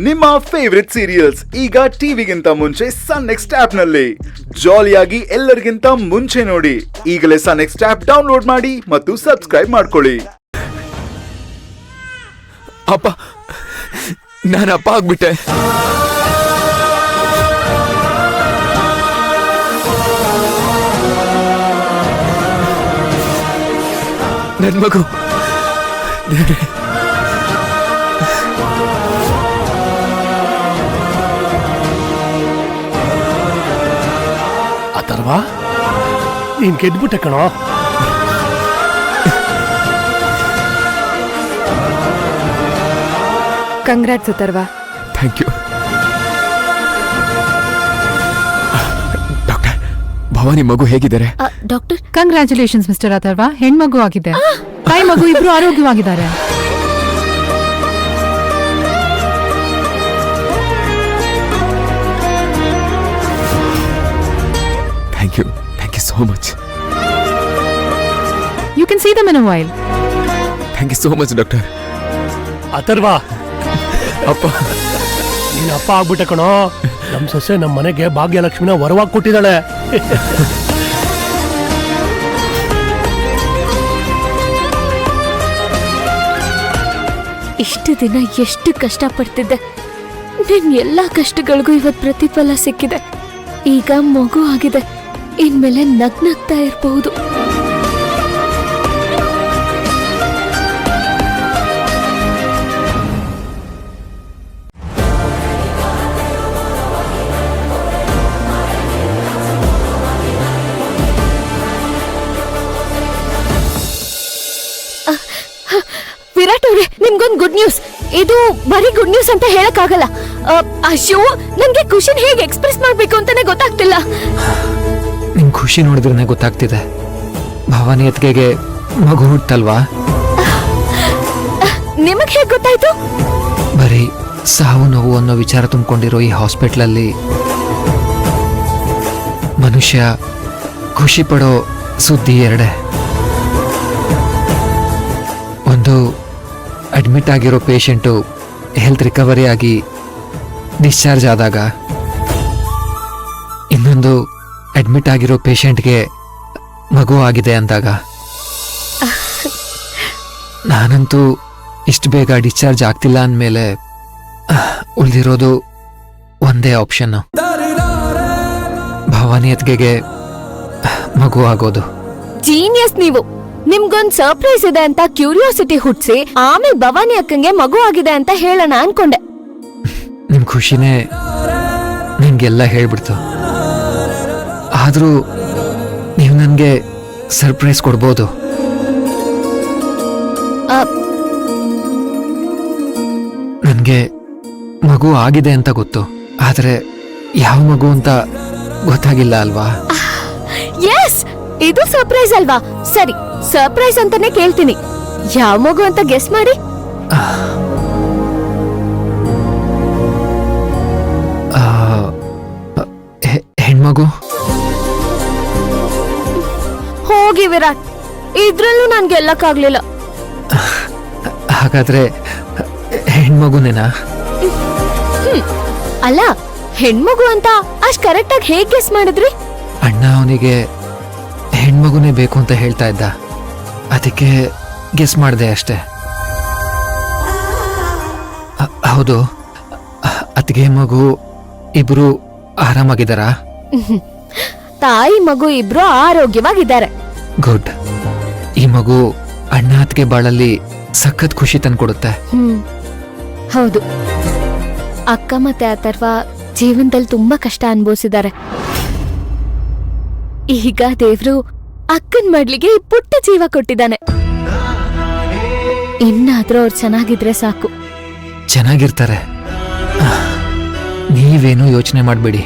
ನಿಮ್ಮ favourite serials ಈಗ ಟಿವಿಗಿಂತ ಮುಂಚೆ ಸನ್ ನೆಕ್ಸ್ಟ್ ಆಪ್ ನಲ್ಲಿ ಜಾಲಿಯಾಗಿ ಎಲ್ಲರಿಗಿಂತ ಮುಂಚೆ ನೋಡಿ. ಈಗಲೇ ಸನ್ ನೆಕ್ಸ್ಟ್ ಆಪ್ ಡೌನ್ಲೋಡ್ ಮಾಡಿ ಮತ್ತು ಸಬ್ಸ್ಕ್ರೈಬ್ ಮಾಡ್ಕೊಳ್ಳಿ. ಅಪ್ಪ, ನಾನು ಅಪ್ಪ ಆಗ್ಬಿಟ್ಟೆ. ನನ್ನ ಮಗು ಅಥರ್ವ, ನೀನ್ ಗೆದ್ಬಿಟ್ಟೆ ಕಣೋ. Congrats Atharva. Thank you doctor. Bhavani ಮಗು ಹೇಗಿದ್ದಾರೆ? Doctor, congratulations mister Atharva. ಹೆಣ್ಮಗು ಆಗಿದೆ, ತಾಯಿ ಮಗು ಇಬ್ರು ಆರೋಗ್ಯವಾಗಿದ್ದಾರೆ. Thank you so much. You can see them in a while. Thank you so much doctor. Atharva, ಅಪ್ಪ, ನೀನ್ ಅಪ್ಪ ಆಗ್ಬಿಟ್ಟೆ ಕಣೋ. ನಮ್ ಸೊಸೆ ನಮ್ ಮನೆಗೆ ಭಾಗ್ಯಲಕ್ಷ್ಮಿನ ವರವಾಗಿ ಕೊಟ್ಟಿದ್ದಾಳೆ. ಇಷ್ಟು ದಿನ ಎಷ್ಟು ಕಷ್ಟ ಪಡ್ತಿದ್ದೆ. ನಿನ್ ಎಲ್ಲಾ ಕಷ್ಟಗಳಿಗೂ ಇವತ್ ಪ್ರತಿಫಲ ಸಿಕ್ಕಿದೆ. ಈಗ ಮಗು ಆಗಿದೆ, ಇನ್ಮೇಲೆ ನಗ್ನಗ್ತಾ ಇರಬಹುದು. ವಿರಾಟ್ ಅವ್ರೆ, ನಿಮ್ಗೊಂದು ಗುಡ್ ನ್ಯೂಸ್. ಇದು ಬರೀ ಗುಡ್ ನ್ಯೂಸ್ ಅಂತ ಹೇಳಕ್ಕಾಗಲ್ಲ. ಅಯ್ಯೋ, ನನ್ಗೆ ಖುಷಿನ ಹೇಗೆ ಎಕ್ಸ್ಪ್ರೆಸ್ ಮಾಡ್ಬೇಕು ಅಂತಾನೆ ಗೊತ್ತಾಗ್ತಿಲ್ಲ. ನಿಮ್ ಖುಷಿ ನೋಡಿದ್ರೆ ಗೊತ್ತಾಗ್ತಿದೆ. ಭವಾನಿ ಅತ್ತಿಗೆಗೆ ಮಗು ಹುಟ್ಟಲ್ವಾ? ನಿಮಗ್ ಹೇಗೆ ಗೊತ್ತಾಯ್ತು? ಬರೀ ಸಾವು ನೋವು ಅನ್ನೋ ವಿಚಾರ ತುಂಬಿಕೊಂಡಿರೋ ಈ ಹಾಸ್ಪಿಟ್ಲಲ್ಲಿ ಮನುಷ್ಯ ಖುಷಿ ಪಡೋ ಸುದ್ದಿ ಎರಡೇ. ಒಂದು, ಅಡ್ಮಿಟ್ ಆಗಿರೋ ಪೇಷಂಟು ಹೆಲ್ತ್ ರಿಕವರಿ ಆಗಿ ಡಿಸ್ಚಾರ್ಜ್ ಆದಾಗ. ಇನ್ನೊಂದು, ಅಡ್ಮಿಟ್ ಆಗಿರೋ ಪೇಷಂಟ್ಗೆ ಮಗು ಆಗಿದೆ ಅಂದಾಗ. ನಾನಂತೂ ಇಷ್ಟು ಬೇಗ ಡಿಸ್ಚಾರ್ಜ್ ಆಗ್ತಿಲ್ಲ ಅಂದಮೇಲೆ ಉಳಿದಿರೋದು ಒಂದೇ ಆಪ್ಷನ್, ಭವಾನಿ ಅತ್ತಿಗೆಗೆ ಮಗು ಆಗೋದು. ಜೀನಿಯಸ್ ನೀವು. ನಿಮ್ಗೊಂದ್ ಸರ್ಪ್ರೈಸ್ ಇದೆ ಅಂತ ಕ್ಯೂರಿಯಾಸಿಟಿ ಹುಟ್ಸಿ ಆಮೇಲೆ ಭವಾನಿ ಅಕ್ಕಂಗೆ ಮಗು ಆಗಿದೆ ಅಂತ ಹೇಳೋಣ ಅನ್ಕೊಂಡೆ. ನಿಮ್ ಖುಷಿನೇ ನಿಮ್ಗೆಲ್ಲ ಹೇಳ್ಬಿಡ್ತು. ಆದ್ರೂ ನೀವು ನನ್ಗೆ ಸರ್ಪ್ರೈಸ್ ಕೊಡ್ಬೋದು. ನನ್ಗೆ ಮಗು ಆಗಿದೆ ಅಂತ ಗೊತ್ತು, ಆದ್ರೆ ಯಾವ ಮಗು ಅಂತ ಗೊತ್ತಾಗಿಲ್ಲ ಅಲ್ವಾ? ಎಸ್, ಇದು ಸರ್ಪ್ರೈಸ್ ಅಲ್ವಾ? ಸರಿ, ಸರ್ಪ್ರೈಸ್ ಅಂತಾನೆ ಕೇಳ್ತೀನಿ. ಯಾವ ಮಗು ಅಂತ ಗೆಸ್ ಮಾಡಿ. ಹೆಣ್ಮಗು. ಹೋಗಿ ವಿರಾಟ್, ಇದ್ರಲ್ಲೂ ನಾನ್ ಗೆಲ್ಲಕ್ಕಾಗ್ಲಿಲ್ಲ. ಹಾಗಾದ್ರೆ ಹೆಣ್ಮಗುನೇನಾ? ಅಲ್ಲ, ಹೆಣ್ಮಗು ಅಂತ ಅಷ್ಟ್ ಕರೆಕ್ಟ್ ಆಗಿ ಹೇಗ್ ಗೆಸ್ ಮಾಡಿದ್ರಿ? ಅಣ್ಣ ಅವನಿಗೆ ಹೆಣ್ಮಗುನೇ ಬೇಕು ಅಂತ ಹೇಳ್ತಾ ಇದ್ದ, ಅದಕ್ಕೆ ಗೆಸ್ ಮಾಡಿದೆ ಅಷ್ಟೆ. ಹೌದು, ಅತ್ತಿಗೆ ಮಗು ಇಬ್ರು ಆರಾಮಾಗಿದ್ದಾರಾ? ತಾಯಿ ಮಗು ಇಬ್ರು ಆರೋಗ್ಯವಾಗಿದ್ದಾರೆ. ಗುಡ್. ಈ ಮಗು ಅಣ್ಣ ಅತ್ತಿಗೆ ಬಾಳಲ್ಲಿ ಸಖತ್ ಖುಷಿ ತಂದ್ಕೊಡುತ್ತೆ. ಹೌದು, ಅಕ್ಕ ಮತ್ತೆ ಅಥರ್ವ ಜೀವನದಲ್ಲಿ ತುಂಬಾ ಕಷ್ಟ ಅನುಭವಿಸಿದ್ದಾರೆ. ಈಗ ದೇವ್ರು ಅಕ್ಕನ್ ಮಡ್ಲಿಗೆ ಈ ಪುಟ್ಟ ಜೀವ ಕೊಟ್ಟಿದ್ದಾನೆ. ಇನ್ನಾದ್ರೂ ಅವ್ರು ಚೆನ್ನಾಗಿದ್ರೆ ಸಾಕು. ಚೆನ್ನಾಗಿರ್ತಾರೆ, ನೀವೇನು ಯೋಚನೆ ಮಾಡ್ಬೇಡಿ.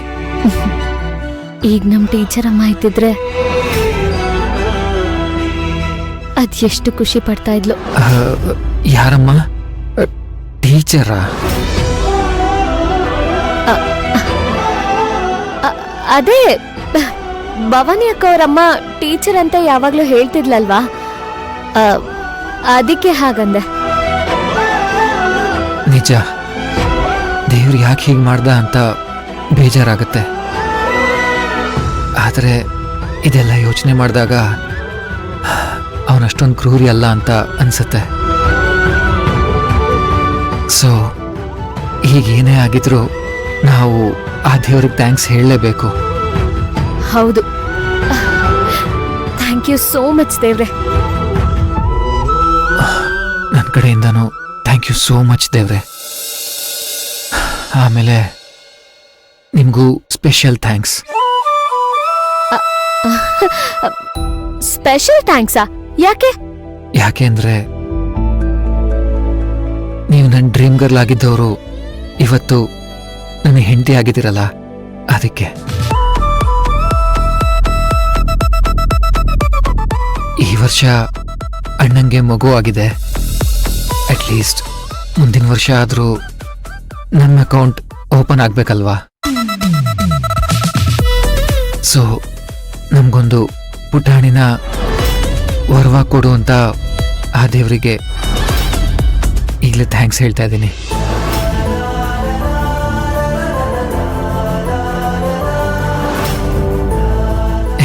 ಈಗ ನಮ್ ಟೀಚರ್ ಅಮ್ಮ ಇದ್ದಿದ್ರೆ ಅದ್ ಎಷ್ಟು ಖುಷಿ ಪಡ್ತಾ ಇದ್ಲು. ಯಾರಮ್ಮ? ಟೀಚರಾ? ಅದೇ ಭವಾನಿ ಅಕ್ಕ ಅವರಮ್ಮ ಟೀಚರ್ ಅಂತ ಯಾವಾಗ್ಲೂ ಹೇಳ್ತಿದ್ಲಲ್ವಾ, ಅದಕ್ಕೆ ಹಾಗಂದೆ. ನಿಜ, ದೇವ್ರು ಯಾಕೆ ಹೀಗೆ ಮಾಡ್ದ ಅಂತ ಬೇಜಾರಾಗುತ್ತೆ. ಆದರೆ ಇದೆಲ್ಲ ಯೋಚನೆ ಮಾಡಿದಾಗ ಅವನಷ್ಟೊಂದು ಕ್ರೂರಿ ಅಲ್ಲ ಅಂತ ಅನ್ಸುತ್ತೆ. ಸೊ ಹೀಗೇನೇ ಆಗಿದ್ರು ನಾವು ಆ ದೇವ್ರಿಗೆ ಥ್ಯಾಂಕ್ಸ್ ಹೇಳಲೇಬೇಕು. ಹೌದು, ಥ್ಯಾಂಕ್ ಯು ಸೋ ಮಚ್ ದೇವ್ರೆ. ನನ್ನ ಕಡೆಯಿಂದನೂ ಥ್ಯಾಂಕ್ ಯು ಸೋ ಮಚ್ ದೇವ್ರೆ. ಆಮೇಲೆ ನಿಮಗೂ ಸ್ಪೆಷಲ್ ಥ್ಯಾಂಕ್ಸ್. ಸ್ಪೆಷಲ್ ಥ್ಯಾಂಕ್ಸಾ? ಯಾಕೆ? ಯಾಕೆಂದ್ರೆ ನೀವು ನನ್ನ ಡ್ರೀಮ್ ಗರ್ಲ್ ಆಗಿದ್ದವರು ಇವತ್ತು ನನ್ನ ಹೆಂಡತಿ ಆಗಿದ್ದೀರಲ್ಲ, ಅದಕ್ಕೆ. ಈ ವರ್ಷ ಅಣ್ಣಂಗೆ ಮಗು ಆಗಿದೆ. ಅಟ್ಲೀಸ್ಟ್ ಮುಂದಿನ ವರ್ಷ ಆದರೂ ನಮ್ಮ ಅಕೌಂಟ್ ಓಪನ್ ಆಗ್ಬೇಕಲ್ವಾ? ಸೊ ನಮಗೊಂದು ಪುಟಾಣಿನ ವರವ ಕೊಡು ಅಂತ ಆ ದೇವರಿಗೆ ಈಗಲೇ ಥ್ಯಾಂಕ್ಸ್ ಹೇಳ್ತಾ ಇದ್ದೀನಿ.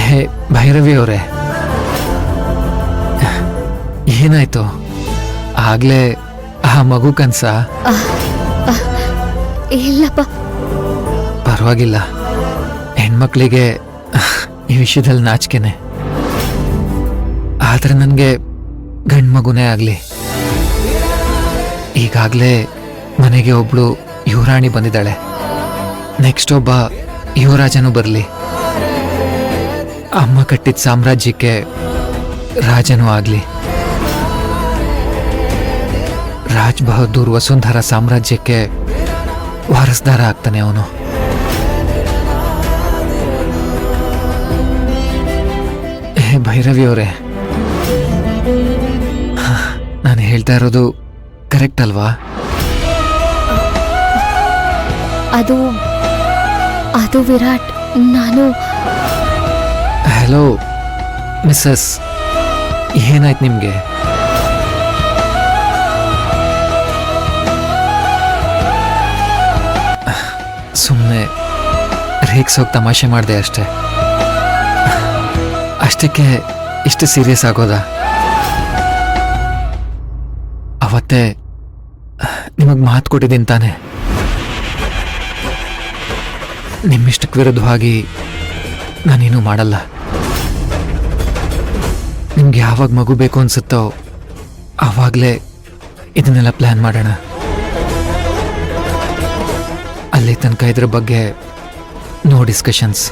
ಹೇ ಭೈರವಿ ಅವರೇ, ಏನಾಯ್ತು? ಆಗ್ಲೇ ಆ ಮಗು ಕನ್ಸ? ಇಲ್ಲಪ್ಪ. ಪರವಾಗಿಲ್ಲ, ಹೆಣ್ಮಕ್ಳಿಗೆ ಈ ವಿಷಯದಲ್ಲಿ ನಾಚಿಕೆನೆ. ಆದ್ರೆ ನನಗೆ ಗಂಡು ಮಗುನೇ ಆಗಲಿ. ಈಗಾಗಲೇ ಮನೆಗೆ ಒಬ್ಳು ಯುವರಾಣಿ ಬಂದಿದ್ದಾಳೆ. ನೆಕ್ಸ್ಟ್ ಒಬ್ಬ ಯುವರಾಜನೂ ಬರಲಿ. ಅಮ್ಮ ಕಟ್ಟಿದ ಸಾಮ್ರಾಜ್ಯಕ್ಕೆ ರಾಜನೂ ಆಗಲಿ. ರಾಜ್ ಬಹದ್ದೂರ್ ವಸುಂಧರ ಸಾಮ್ರಾಜ್ಯಕ್ಕೆ ವಾರಸ್ದಾರ ಆಗ್ತಾನೆ ಅವನು. ಹೇ ಭೈರವಿ ಅವರೇ, ನಾನು ಹೇಳ್ತಾ ಇರೋದು ಕರೆಕ್ಟ್ ಅಲ್ವಾ? ಅದು ಅದು ವಿರಾಟ್, ನಾನು ಹಲೋ ಮಿಸ್ಸಸ್, ಏನಾಯ್ತು ನಿಮಗೆ? ಸುಮ್ಮನೆ ರೇಗ್ಸೋಗಿ ತಮಾಷೆ ಮಾಡಿದೆ ಅಷ್ಟೇ. ಅಷ್ಟಕ್ಕೆ ಇಷ್ಟು ಸೀರಿಯಸ್ ಆಗೋದಾ? ಅವತ್ತೇ ನಿಮಗೆ ಮಾತು ಕೊಟ್ಟಿದ್ದೀನಿ ತಾನೆ, ನಿಮ್ಮಿಷ್ಟಕ್ಕೆ ವಿರುದ್ಧವಾಗಿ ನಾನೇನು ಮಾಡಲ್ಲ. ನಿಮ್ಗೆ ಯಾವಾಗ ಮಗು ಬೇಕು ಅನ್ಸುತ್ತೋ ಆವಾಗಲೇ ಇದನ್ನೆಲ್ಲ ಪ್ಲ್ಯಾನ್ ಮಾಡೋಣ. ಅಲ್ಲಿ ತನಕ ಇದ್ರ ಬಗ್ಗೆ ನೋ ಡಿಸ್ಕಷನ್ಸ್.